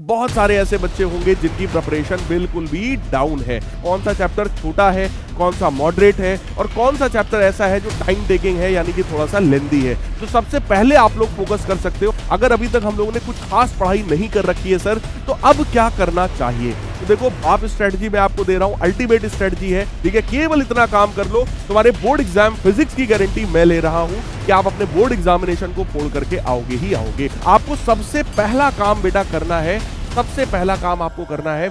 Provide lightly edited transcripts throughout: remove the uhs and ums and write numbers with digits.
बहुत सारे ऐसे बच्चे होंगे जिनकी प्रिपरेशन बिल्कुल भी डाउन है। कौन सा चैप्टर छोटा है, कौन सा मॉडरेट है और कौन सा चैप्टर ऐसा है जो टाइम टेकिंग है, यानी कि थोड़ा सा लेंदी है। तो सबसे पहले आप लोग फोकस कर सकते हो। अगर अभी तक हम लोगों ने कुछ खास पढ़ाई नहीं कर रखी है सर, तो अब क्या करना चाहिए? तो देखो, आप स्ट्रेटजी मैं आपको दे रहा हूं, अल्टीमेट स्ट्रेटजी है, ठीक है। केवल इतना काम कर लो, तुम्हारे बोर्ड एग्जाम फिजिक्स की गारंटी मैं ले रहा हूं कि आप अपने बोर्ड एग्जामिनेशन को फोड़ करके आओगे ही आओगे। आपको सबसे पहला काम बेटा करना है, सबसे पहला काम आपको करना है।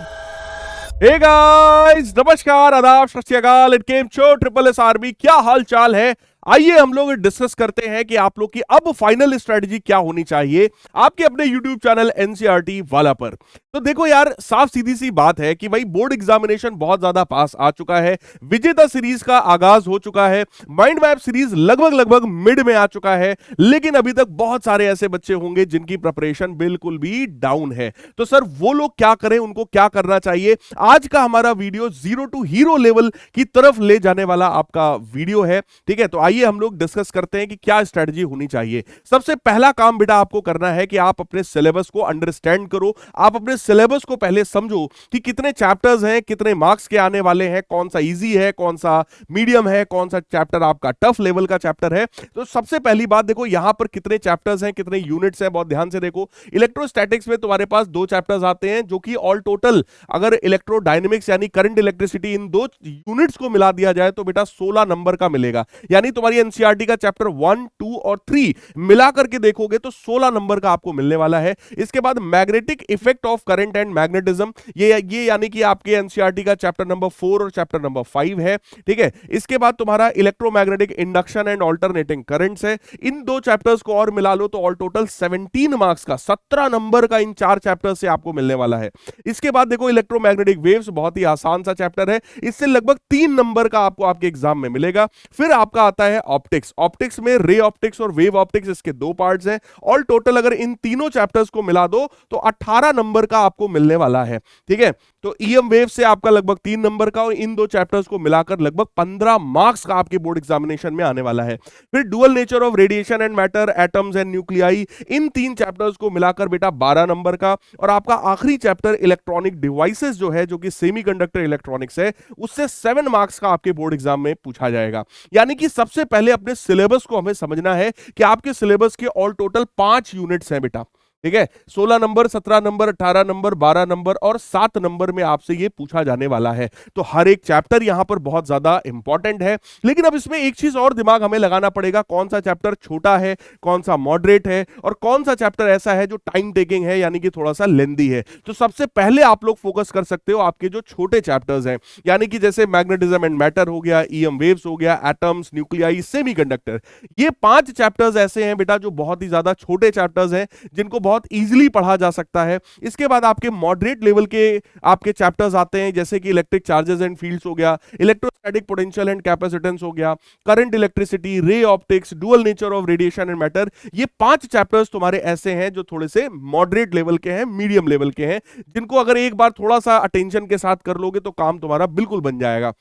हे गाइस, नमस्कार, आदाब, सत श्री अकाल, it came show triple S army. क्या हाल चाल है? आइए हम लोग डिस्कस करते हैं कि आप लोग की अब फाइनल स्ट्रेटजी क्या होनी चाहिए आपके अपने यूट्यूब चैनल एनसीईआरटी वाला पर। तो देखो यार, साफ सीधी सी बात है कि भाई बोर्ड एग्जामिनेशन बहुत ज्यादा पास आ चुका है, विजेता सीरीज का आगाज हो चुका है, माइंड मैप सीरीज लगभग मिड में आ चुका है, लेकिन अभी तक बहुत सारे ऐसे बच्चे होंगे जिनकी प्रिपरेशन बिल्कुल भी डाउन है। तो सर वो लोग क्या करें, उनको क्या करना चाहिए? आज का हमारा video zero to hero level की तरफ ले जाने वाला आपका वीडियो है, ठीक है। तो आइए हम लोग डिस्कस करते हैं कि क्या स्ट्रेटजी होनी चाहिए। सबसे पहला काम बेटा आपको करना है कि आप अपने सिलेबस को अंडरस्टैंड करो। आप अपने सिलेबस को पहले समझो कि कितने चैप्टर्स हैं, कितने मार्क्स के आने वाले हैं, कौन सा इजी है, कौन सा मीडियम है, कौन सा चैप्टर आपका टफ लेवल का चैप्टर है। तो सबसे पहली बात देखो, यहां पर कितने चैप्टर्स हैं, कितने यूनिट्स हैं, बहुत ध्यान से देखो। इलेक्ट्रोस्टैटिक्स में तुम्हारे पास 2 चैप्टर्स आते हैं, जो कि ऑल टोटल अगर इलेक्ट्रोडायनेमिक्स यानी करंट इलेक्ट्रिसिटी, इन 2 यूनिट्स को मिला दिया जाए तो बेटा 16 नंबर का मिलेगा। यानी तुम्हारी एनसीईआरटी का चैप्टर 1, 2 और 3 मिला करके देखोगे तो 16 नंबर का आपको मिलने वाला है। इसके बाद magnetic effect of current and magnetism, ये यानी कि आपके एनसीईआरटी का चैप्टर नंबर 4 और चैप्टर नंबर 5 है, ठीक है। इसके बाद तुम्हारा electromagnetic induction and alternating currents है। इन 2 चैप्टर्स को और मिला लो तो ऑल टोटल 17 मार्क्स का 17 नंबर का इन 4 चैप्टर से आपको मिलने वाला है। इसके बाद देखो, इलेक्ट्रोमैग्नेटिक वेव्स बहुत ही आसान सा चैप्टर है, इससे लगभग 3 नंबर का आपको आपके एग्जाम में मिलेगा। फिर आपका आता है ऑप्टिक्स। ऑप्टिक्स में रे ऑप्टिक्स और वेव ऑप्टिक्स, इसके 2 पार्ट्स हैं। ऑल टोटल अगर इन तीनों चैप्टर्स को मिला दो तो 18 नंबर का आपको मिलने वाला है, ठीक है। तो ईएम वेव से आपका लगभग 3 नंबर का और इन 2 चैप्टर्स को मिलाकर लगभग 15 मार्क्स का आपके बोर्ड एग्जामिनेशन में आने वाला है। फिर dual nature of radiation and matter, atoms and nuclei, in 3 chapters को मिलाकर बेटा 12 नंबर का। और आपका आखिरी चैप्टर इलेक्ट्रॉनिक डिवाइसेस जो है, जो कि सेमीकंडक्टर इलेक्ट्रॉनिक्स है, उससे 7 मार्क्स का आपके बोर्ड एग्जाम में पूछा जाएगा। यानी कि सबसे पहले अपने सिलेबस को हमें समझना है कि आपके सिलेबस के ऑल टोटल 5 यूनिट्स हैं बेटा, ठीक है। 16 नंबर, 17 नंबर, 18 नंबर, 12 नंबर और 7 नंबर में आपसे ये पूछा जाने वाला है। तो हर एक चैप्टर यहां पर बहुत ज्यादा इंपॉर्टेंट है। लेकिन अब इसमें एक चीज और दिमाग हमें लगाना पड़ेगा, कौन सा चैप्टर छोटा है, कौन सा मॉडरेट है और कौन सा चैप्टर ऐसा है जो टाइम टेकिंग है, यानी कि थोड़ा सा लेंदी है। तो सबसे पहले आप लोग फोकस कर सकते हो आपके जो छोटे चैप्टर्स हैं, यानी कि जैसे मैग्नेटिज्म एंड मैटर हो गया, ईएम वेव्स हो गया, एटम्स, न्यूक्लियाई, सेमीकंडक्टर। ये 5 चैप्टर्स ऐसे हैं बेटा जो बहुत ही ज्यादा छोटे चैप्टर्स हैं, जिनको बहुत इजीली पढ़ा जा सकता है। इसके बाद आपके मॉडरेट लेवल के आपके चैप्टर्स आते हैं, जैसे कि इलेक्ट्रिक चार्जेस एंड फील्ड्स हो गया, इलेक्ट्रोस्टैटिक पोटेंशियल एंड कैपेसिटेंस हो गया, current electricity, ray optics, dual nature of radiation and matter. ये 5 चैप्टर्स तुम्हारे ऐसे हैं जो थोड़े से मॉडरेट लेवल के हैं, मीडियम लेवल के हैं, जिनको अगर एक बार थोड़ा सा अटेंशन के साथ कर लोगे तो काम तुम्हारा बिल्कुल बन जाएगा।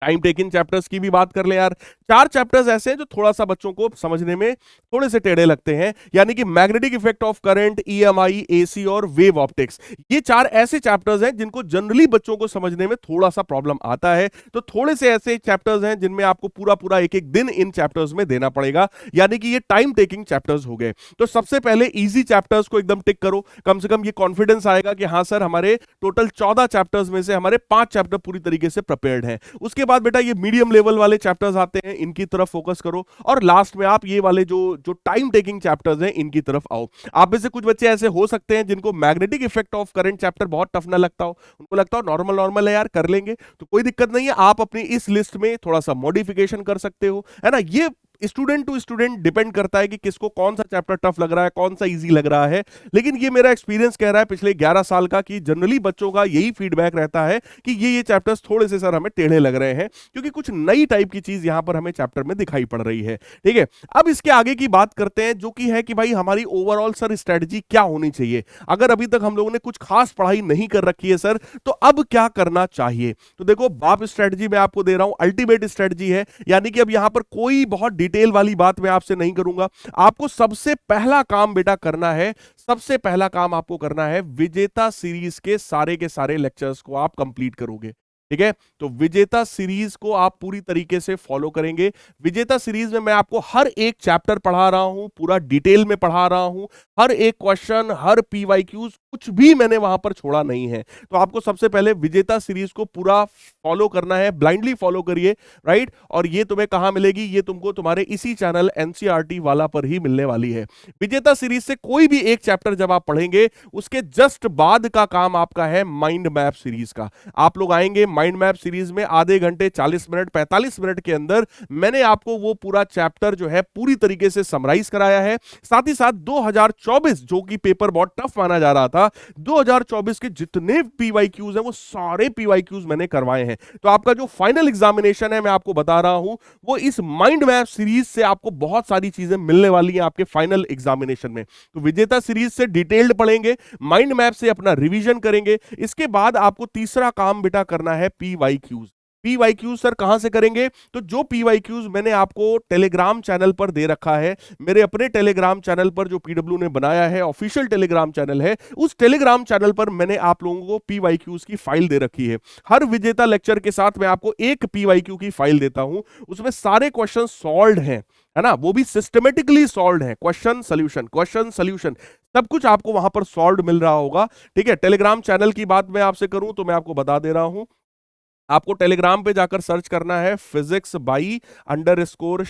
टाइम टेकिंग चैप्टर्स की भी बात कर ले यार, 4 चैप्टर्स ऐसे हैं जो थोड़ा सा बच्चों को समझने में थोड़े से टेढ़े लगते हैं, यानी कि magnetic effect of current, EMI, AC और वेव ऑप्टिक्स। ये 4 ऐसे चैप्टर्स हैं जिनको जनरली बच्चों को समझने में थोड़ा सा प्रॉब्लम आता है। तो थोड़े से ऐसे चैप्टर्स हैं जिनमें आपको पूरा एक एक दिन इन चैप्टर्स में देना पड़ेगा, यानी कि ये टाइम टेकिंग चैप्टर्स हो गए। तो सबसे पहले इजी चैप्टर्स को एकदम टिक करो, कम से कम ये कॉन्फिडेंस आएगा कि हाँ सर, हमारे टोटल 14 चैप्टर्स में से हमारे 5 चैप्टर पूरी तरीके से प्रिपेयर्ड हैं। उसके बाद बेटा ये मीडियम लेवल वाले चैप्टर्स आते हैं, इनकी तरफ फोकस करो। और लास्ट में आप ये वाले जो टाइम टेकिंग चैप्टर्स हैं, इनकी तरफ आओ। आप में से कुछ बच्चे ऐसे हो सकते हैं जिनको magnetic effect of current chapter बहुत टफ ना लगता हो, उनको लगता हो नॉर्मल है यार, कर लेंगे, तो कोई दिक्कत नहीं है। आप अपनी इस लिस्ट में थोड़ा सा मॉडिफिकेशन कर सकते हो, है ना। ये स्टूडेंट टू स्टूडेंट डिपेंड करता है कि किसको कौन सा चैप्टर टफ लग रहा है, कौन सा इजी लग रहा है। लेकिन ये मेरा एक्सपीरियंस कह रहा है पिछले 11 साल का कि जनरली बच्चों का यही फीडबैक रहता है कि ये चैप्टर्स थोड़े से सर हमें टेढ़े लग रहे हैं, क्योंकि कुछ नई टाइप की चीज यहां पर हमें चैप्टर में दिखाई पड़ रही है, ठीक है। अब इसके आगे की बात करते हैं, जो कि है कि भाई हमारी ओवरऑल सर स्ट्रेटजी क्या होनी चाहिए। अगर अभी तक हम लोगों ने कुछ खास पढ़ाई नहीं कर रखी है सर, तो अब क्या करना चाहिए। तो देखो, बाप स्ट्रेटजी मैं आपको दे रहा हूं, अल्टीमेट स्ट्रेटजी है, यानी कि अब यहां पर कोई बहुत डिटेल वाली बात मैं आपसे नहीं करूंगा। आपको सबसे पहला काम बेटा करना है, सबसे पहला काम आपको करना है, विजेता सीरीज के सारे लेक्चर्स को आप कंप्लीट करोगे। ठीक है, तो विजेता सीरीज को आप पूरी तरीके से फॉलो करेंगे। विजेता सीरीज में मैं आपको हर एक चैप्टर पढ़ा रहा हूं, पूरा डिटेल में पढ़ा रहा हूं, हर एक क्वेश्चन, हर पीवाईक्यूज, कुछ भी मैंने वहां पर छोड़ा नहीं है। तो आपको सबसे पहले विजेता सीरीज को पूरा फॉलो करना है, ब्लाइंडली फॉलो करिए, राइट। और ये तुम्हें कहां मिलेगी? ये तुमको तुम्हारे इसी चैनल एनसीईआरटी वाला पर ही मिलने वाली है। विजेता सीरीज से कोई भी एक चैप्टर जब आप पढ़ेंगे, उसके जस्ट बाद का काम आपका है माइंड मैप सीरीज का। आप लोग आएंगे माइंड मैप सीरीज में, आधे घंटे 40 मिनट 45 मिनट के अंदर मैंने आपको वो पूरा चैप्टर जो है पूरी तरीके से समराइज कराया है। साथ ही साथ 2024 जो कि पेपर बहुत टफ माना जा रहा था, 2024 के जितने पीवाईक्यूज हैं वो सारे पीवाईक्यूज मैंने करवाए हैं। तो आपका जो फाइनल एग्जामिनेशन है, मैं आपको बता रहा हूं, वो इस माइंड मैप सीरीज से आपको बहुत सारी चीजें मिलने वाली हैं आपके फाइनल एग्जामिनेशन में। तो विजेता सीरीज से डिटेल्ड पढ़ेंगे, माइंड मैप से अपना रिवीजन करेंगे। इसके बाद आपको तीसरा काम बेटा करना है पीवाईक्यूज। पीवाईक्यूज सर कहां से करेंगे? तो जो पीवाईक्यूज मैंने आपको टेलीग्राम चैनल पर दे रखा है, मेरे अपने टेलीग्राम चैनल पर जो पीडब्ल्यू ने बनाया है, ऑफिशियल टेलीग्राम चैनल है, उस टेलीग्राम चैनल पर मैंने आप लोगों को पीवाईक्यूज की फाइल दे रखी है। हर विजेता लेक्चर के साथ मैं आपको एक पीवाईक्यू की फाइल देता हूं, उसमें सारे क्वेश्चन सॉल्व्ड हैं, है ना, वो भी सिस्टमेटिकली सॉल्व्ड है, क्वेश्चन सोल्यूशन सब कुछ आपको वहां पर सॉल्व्ड मिल रहा होगा। ठीक है, टेलीग्राम चैनल की बात मैं आपसे करूं तो मैं आपको बता दे रहा हूं, आपको टेलीग्राम पे जाकर सर्च करना है फिजिक्स बाई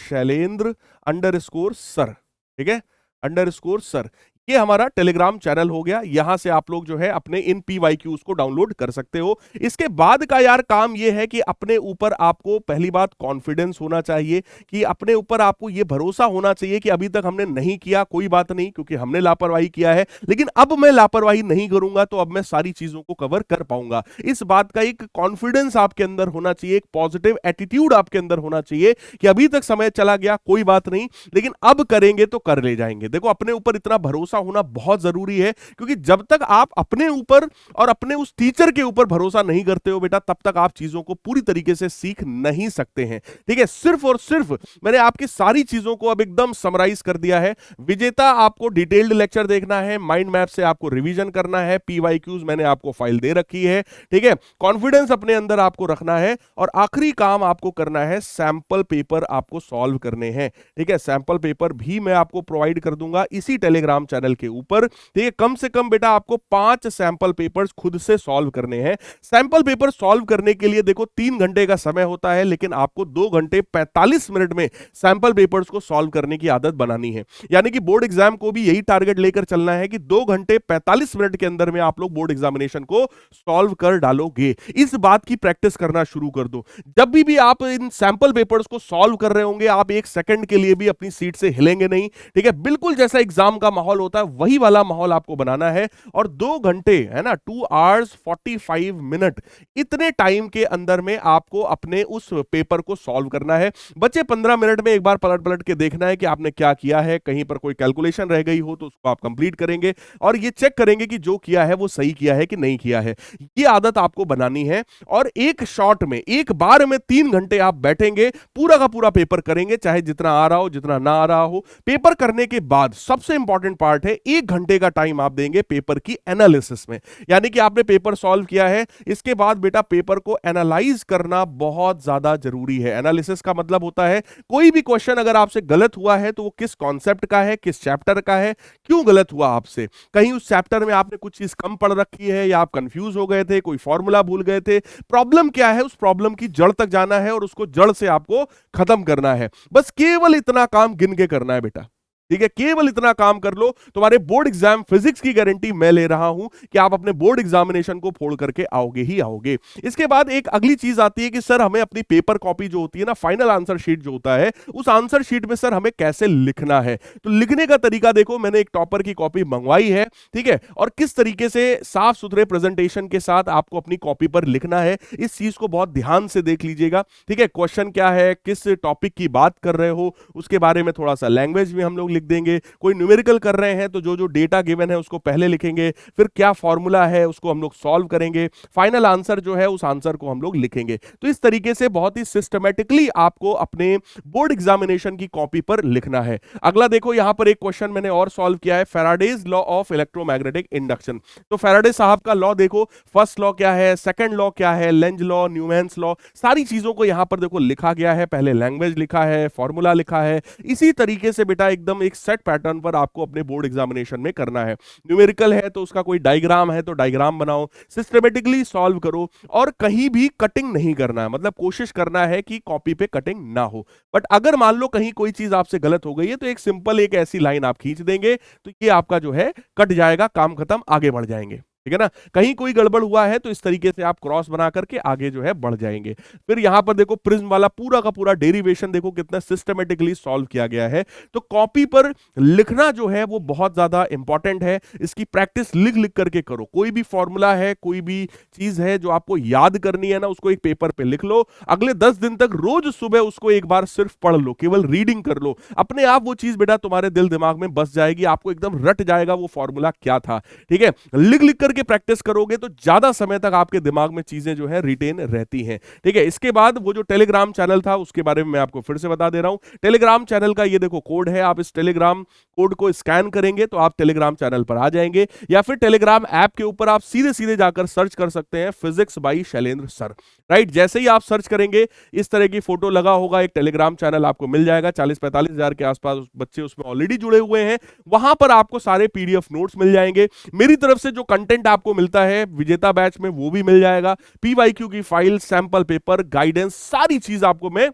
_शैलेंद्र_सर। ठीक है, _सर, ये हमारा टेलीग्राम चैनल हो गया। यहां से आप लोग जो है अपने इन पीवाईक्यूज को डाउनलोड कर सकते हो। इसके बाद का यार काम ये है कि अपने ऊपर आपको पहली बात कॉन्फिडेंस होना चाहिए, कि अपने ऊपर आपको ये भरोसा होना चाहिए कि अभी तक हमने नहीं किया, कोई बात नहीं, क्योंकि हमने लापरवाही किया है, लेकिन अब मैं लापरवाही नहीं करूंगा तो अब मैं सारी चीजों को कवर कर पाऊंगा। इस बात का एक कॉन्फिडेंस आपके अंदर होना चाहिए, एक पॉजिटिव एटीट्यूड आपके अंदर होना चाहिए कि अभी तक समय चला गया, कोई बात नहीं, लेकिन अब करेंगे तो कर ले जाएंगे। देखो, अपने ऊपर इतना भरोसा होना बहुत जरूरी है, क्योंकि जब तक आप अपने ऊपर और अपने उस टीचर के ऊपर भरोसा नहीं करते हो बेटा, तब तक आप चीजों को पूरी तरीके से सीख नहीं सकते हैं। ठीक है, सिर्फ और सिर्फ मैंने आपकी सारी चीजों को अब एकदम समराइज कर दिया है। विजेता आपको डिटेल्ड लेक्चर देखना है, माइंड मैप से आपको रिवीजन करना है, पीवाईक्यूज मैंने आपको फाइल दे रखी है। ठीक है, कॉन्फिडेंस अपने अंदर आपको रखना है, और आखिरी काम आपको करना है, सैंपल पेपर आपको सॉल्व करने हैं। ठीक है, सैंपल पेपर भी मैं आपको प्रोवाइड कर दूंगा इसी टेलीग्राम चैनल के ऊपर। ठीक है, कम से कम बेटा आपको 5 सैंपल पेपर्स खुद से सॉल्व करने हैं। सैंपल पेपर सॉल्व करने के लिए देखो 3 घंटे का समय होता है, लेकिन आपको 2 घंटे 45 मिनट में सैंपल पेपर्स को सॉल्व करने की आदत बनानी है। यानी कि बोर्ड एग्जाम को भी यही टारगेट लेकर चलना है कि 2 घंटे 45 मिनट के अंदर में आप लोग बोर्ड एग्जामिनेशन को सॉल्व कर डालोगे। इस बात की प्रैक्टिस करना शुरू कर दो। जब भी आप इन सैंपल पेपर्स को सॉल्व कर रहे होंगे, आप 1 सेकंड के लिए भी अपनी सीट से हिलेंगे नहीं। ठीक है, बिल्कुल जैसा एग्जाम का माहौल होता है वही वाला माहौल आपको बनाना है, और 2 घंटे, है ना, 2 hours 45 मिनट, इतने टाइम के अंदर में आपको अपने उस पेपर को सॉल्व करना है। बच्चे 15 मिनट में एक बार पलट पलट के देखना है कि आपने क्या किया है, कहीं पर कोई कैलकुलेशन रह गई हो तो उसको आप कंप्लीट करेंगे, और ये चेक करेंगे कि जो किया है वो सही किया है कि नहीं किया है। ये आदत आपको बनानी है, और एक शॉट में, एक बार में 3 घंटे आप बैठेंगे, पूरा का पूरा पेपर करेंगे, चाहे जितना आ रहा हो जितना ना आ रहा हो। पेपर करने के बाद सबसे इंपॉर्टेंट पार्ट है, 1 घंटे का टाइम आप देंगे पेपर की एनालिसिस में। यानी कि आपने पेपर सॉल्व किया है, इसके बाद बेटा पेपर को एनालाइज करना बहुत ज्यादा जरूरी है। एनालिसिस का मतलब होता है कोई भी क्वेश्चन अगर आपसे गलत हुआ है तो वो किस कॉन्सेप्ट का है, किस चैप्टर का है, क्यों गलत हुआ आपसे। कहीं उस चैप्टर में आपने कुछ चीज कम पढ़ रखी है, या आप कंफ्यूज हो गए थे, कोई फॉर्मूला भूल गए थे, प्रॉब्लम क्या है, उस प्रॉब्लम की जड़ तक जाना है और उसको जड़ से आपको खत्म करना है। बस केवल इतना काम गिन के करना है बेटा। ठीक है, केवल इतना काम कर लो, तुम्हारे बोर्ड एग्जाम फिजिक्स की गारंटी मैं ले रहा हूं कि आप अपने बोर्ड एग्जामिनेशन को फोड़ करके आओगे ही आओगे। इसके बाद एक अगली चीज आती है कि सर हमें अपनी पेपर कॉपी जो होती है ना, फाइनल आंसर शीट जो होता है, उस आंसर शीट में सर हमें कैसे लिखना है। तो लिखने का तरीका देखो, मैंने एक टॉपर की कॉपी मंगवाई है, ठीक है, और किस तरीके से साफ सुथरे प्रेजेंटेशन के साथ आपको अपनी कॉपी पर लिखना है, इस चीज को बहुत ध्यान से देख लीजिएगा। ठीक है, क्वेश्चन क्या है, किस टॉपिक की बात कर रहे हो, उसके बारे में थोड़ा सा लैंग्वेज में हम लोग लिख देंगे, कोई न्यूमेरिकल कर रहे हैं तो जो जो डेटा गिवन है उसको पहले लिखेंगे, फिर क्या फॉर्मूला है उसको हम लोग सॉल्व करेंगे, फाइनल आंसर जो है उस आंसर को हम लोग लिखेंगे। तो इस तरीके से बहुत ही सिस्टमेटिकली आपको अपने बोर्ड एग्जामिनेशन की कॉपी पर लिखना है। अगला देखो, यहां पर एक क्वेश्चन मैंने और सॉल्व किया है, Faraday's law of electromagnetic induction. तो फैराडे साहब का लॉ देखो, फर्स्ट लॉ क्या है, सेकंड लॉ क्या है, लेंज लॉ, न्यूमैन्स लॉ, सारी चीजों को यहां पर देखो लिखा गया है, पहले लैंग्वेज लिखा है, फॉर्मूला लिखा है। इसी तरीके से बेटा एकदम एक सेट पैटर्न पर आपको अपने बोर्ड एग्जामिनेशन में करना है। न्यूमेरिकल है तो उसका कोई डायग्राम है तो डायग्राम बनाओ, सिस्टमेटिकली सॉल्व करो, और कहीं भी कटिंग नहीं करना है, मतलब कोशिश करना है कि कॉपी पे कटिंग ना हो। बट अगर मान लो कहीं कोई चीज आपसे गलत हो गई है तो एक सिंपल एक ऐसी लाइन आप खींच देंगे तो ये आपका जो है कट जाएगा, काम खत्म, आगे बढ़ जाएंगे। ठीक है ना, कहीं कोई गड़बड़ हुआ है तो इस तरीके से आप क्रॉस बना करके आगे जो है बढ़ जाएंगे। फिर यहां पर देखो प्रिज्म वाला पूरा का पूरा डेरिवेशन देखो कितना सिस्टमेटिकली सॉल्व किया गया है। तो कॉपी पर लिखना जो है वो बहुत ज्यादा इंपॉर्टेंट है, इसकी प्रैक्टिस लिख लिख करके करो। कोई भी फॉर्मूला है, कोई भी चीज है जो आपको याद करनी है ना, उसको एक पेपर पे लिख लो, अगले 10 दिन तक रोज सुबह उसको एक बार सिर्फ पढ़ लो, केवल रीडिंग कर लो, अपने आप वो चीज बेटा तुम्हारे दिल दिमाग में बस जाएगी, आपको एकदम रट जाएगा वो फॉर्मूला क्या था। ठीक है, लिख लिख करके प्रैक्टिस करोगे तो ज्यादा समय तक आपके दिमाग में चीजें जो है रिटेन रहती हैं। ठीक है, इसके बाद वो जो टेलीग्राम चैनल था उसके बारे में मैं आपको फिर से बता दे रहा हूं। टेलीग्राम चैनल का ये देखो कोड है, आप इस टेलीग्राम कोड को स्कैन करेंगे तो आप टेलीग्राम चैनल पर आ जाएंगे, या फिर टेलीग्राम ऐप के ऊपर आप सीधे सीधे जाकर सर्च कर सकते हैं physics by Shailendra sir. Right, जैसे ही आप सर्च करेंगे इस तरह की फोटो लगा होगा, एक टेलीग्राम चैनल आपको मिल जाएगा, 40-45 हजार के आसपास बच्चे उसमें ऑलरेडी जुड़े हुए हैं। वहां पर आपको सारे पीडीएफ नोट्स मिल जाएंगे, मेरी तरफ से जो कंटेंट आपको मिलता है विजेता बैच में वो भी मिल जाएगा, पीवाईक्यू की फाइल, सैंपल पेपर, गाइडेंस, सारी चीज आपको मैं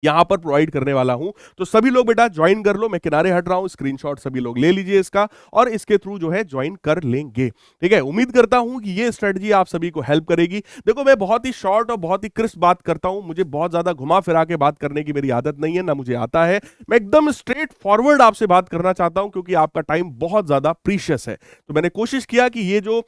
यहां पर प्रोवाइड करने वाला हूं। तो सभी लोग बेटा ज्वाइन कर लो, मैं किनारे हट रहा हूं, स्क्रीनशॉट सभी लोग ले लीजिए इसका और इसके थ्रू जो है ज्वाइन कर लेंगे। ठीक है, उम्मीद करता हूं कि ये स्ट्रेटजी आप सभी को हेल्प करेगी। देखो मैं बहुत ही शॉर्ट और बहुत ही क्रिस्प बात करता हूं, मुझे बहुत ज्यादा घुमा फिरा के बात करने की मेरी आदत नहीं है, ना मुझे आता है। मैं एकदम स्ट्रेट फॉरवर्ड आपसे बात करना चाहता हूं क्योंकि आपका टाइम बहुत ज्यादा प्रीशियस है। तो मैंने कोशिश किया कि ये जो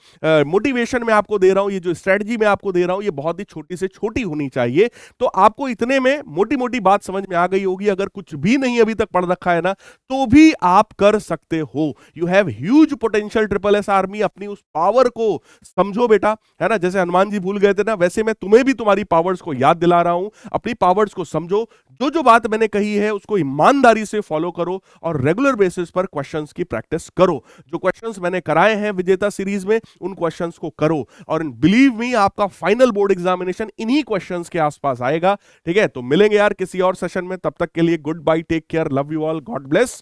मोटिवेशन मैं आपको दे रहा हूं, ये जो स्ट्रेटजी मैं आपको दे रहा हूं, ये बहुत ही छोटी से छोटी होनी चाहिए। तो आपको इतने में मोटी मोटी बात समझ में आ गई होगी। अगर कुछ भी नहीं अभी तक पढ़ रखा है ना तो भी आप कर सकते हो। You have huge potential triple S army, अपनी उस पावर को समझो बेटा, है ना, जैसे हनुमान जी भूल गए थे ना, वैसे मैं तुम्हें भी तुम्हारी पावर्स को याद दिला रहा हूं। अपनी पावर्स को समझो, जो जो बात मैंने कही है उसको ईमानदारी से फॉलो करो और रेगुलर बेसिस पर क्वेश्चंस की प्रैक्टिस करो। जो क्वेश्चंस मैंने कराए हैं विजेता सीरीज में उन क्वेश्चंस को करो, और बिलीव मी आपका फाइनल बोर्ड एग्जामिनेशन इन्हीं क्वेश्चंस के आसपास आएगा। ठीक है, तो मिलेंगे यार किसी और सेशन में, तब तक के लिए good bye, take care, love you all, God bless.